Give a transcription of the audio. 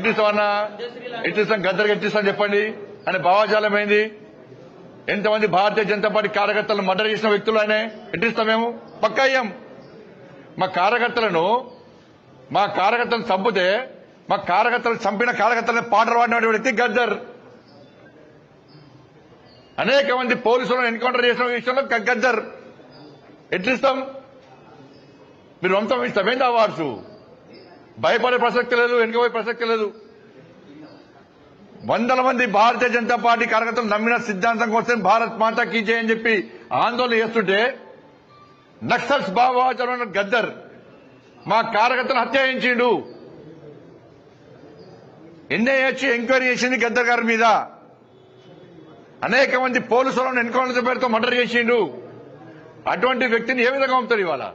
ఎట్టిస్తామన్నా ఎట్టిస్తాం గద్దరికి ఎట్టిస్తాం చెప్పండి అని భావాజాలం ఏంది? ఎంతమంది భారతీయ జనతా పార్టీ కార్యకర్తలను మర్డర్ చేసిన వ్యక్తులు ఆయన ఎట్టిస్తాం మేము? పక్కా అయ్యాం. మా కార్యకర్తలను చంపితే మా కార్యకర్తలు చంపిన కార్యకర్తలను పాటలు పాడిన వ్యక్తి గద్దర్. అనేక మంది పోలీసులను ఎన్కౌంటర్ చేసిన విషయంలో గద్దర్. ఎట్లిస్తాం? మీరు వంశం ఇస్తామేంటి అవార్డ్స్? భయపడే ప్రసక్తి లేదు, వెనుకపోయే ప్రసక్తి లేదు. వందల మంది భారతీయ జనతా పార్టీ కార్యకర్తలు నమ్మిన సిద్ధాంతం కోసం భారత్ మాతా కీ జై అని చెప్పి ఆందోళన చేస్తుంటే నక్సల్స్ భావోద్వేగంలో గద్దర్ మా కార్యకర్తను హత్య చేయించిండు. ఎన్ఐఏ ఎంక్వైరీ చేసింది గద్దర్ గారి మీద. అనేక మంది పోలీసులను ఎన్కౌంటర్ పేరుతో మర్డర్ చేసిండు. అటువంటి వ్యక్తిని ఏ విధంగా పంపుతారు ఇవాళ?